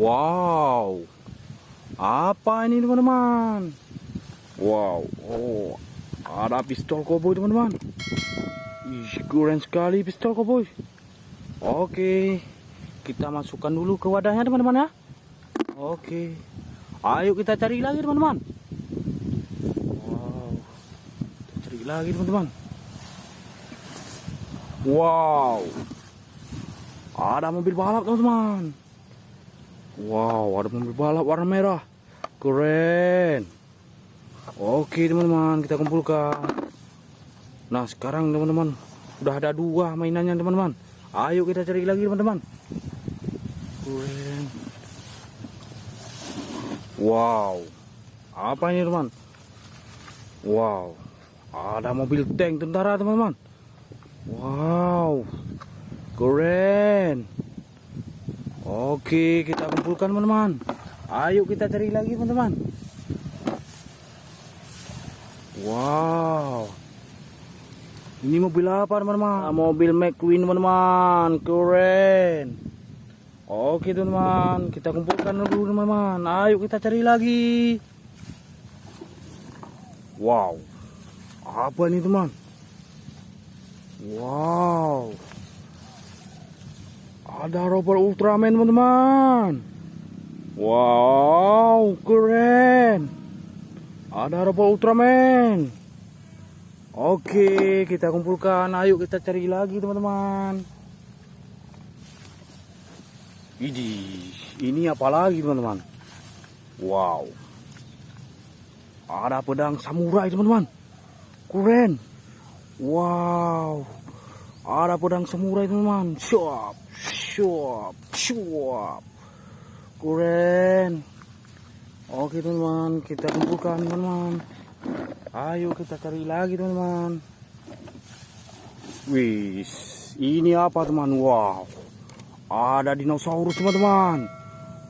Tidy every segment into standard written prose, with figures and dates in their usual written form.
Wow, apa ini teman-teman? Wow, oh, ada pistol Koboy teman-teman. Ih, keren sekali pistol Koboy. Oke, kita masukkan dulu ke wadahnya teman-teman ya. Oke, ayo kita cari lagi teman-teman. Wow, kita cari lagi teman-teman. Wow, ada mobil balap teman-teman. Wow, ada mobil balap warna merah. Keren. Oke teman-teman, kita kumpulkan. Nah sekarang teman-teman, udah ada 2 mainannya teman-teman. Ayo kita cari lagi teman-teman. Keren. Wow, apa ini teman? Wow, ada mobil tank tentara teman-teman. Wow, keren. Oke, kita kumpulkan teman-teman. Ayo kita cari lagi teman-teman. Wow, ini mobil apa teman-teman? Mobil McQueen teman-teman. Keren. Oke teman-teman, kita kumpulkan dulu teman-teman. Ayo kita cari lagi. Wow, apa ini teman? Wow, ada robot Ultraman teman-teman. Wow, keren. Ada robot Ultraman. Oke, kita kumpulkan. Ayo kita cari lagi teman-teman. Ini apa lagi teman-teman? Wow, ada pedang samurai teman-teman. Keren. Wow, ada pedang samurai teman-teman. Syuap, syuap, syuap. Keren. Oke teman-teman, kita kumpulkan teman-teman. Ayo kita cari lagi teman-teman. Wih, ini apa teman? Wow, ada dinosaurus teman-teman.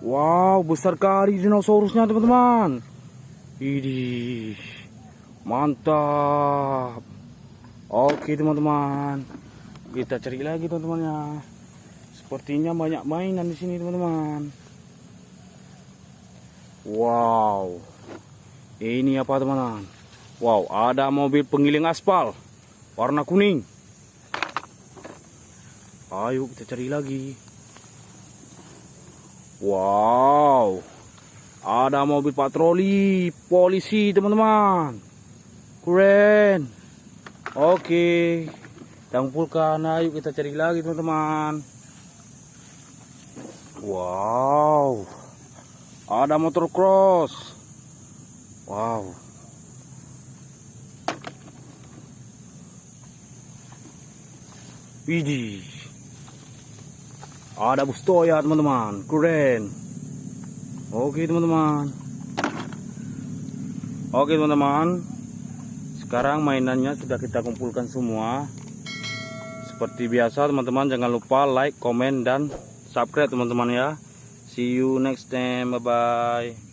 Wow, besar kali dinosaurusnya teman-teman. Ini mantap. Oke teman-teman, kita cari lagi teman-teman ya. Sepertinya banyak mainan di sini teman-teman. Wow, ini apa teman-teman? Wow, ada mobil penggiling aspal warna kuning. Ayo kita cari lagi. Wow, ada mobil patroli polisi teman-teman. Keren. Oke, kita kumpulkan. Ayo kita cari lagi teman-teman. Wow, ada Motocross. Wow, widih, ada bus Toya teman-teman. Keren. Oke teman-teman. Oke teman-teman, sekarang mainannya sudah kita kumpulkan semua. Seperti biasa teman-teman, jangan lupa like, komen, dan subscribe teman-teman ya. See you next time, bye bye.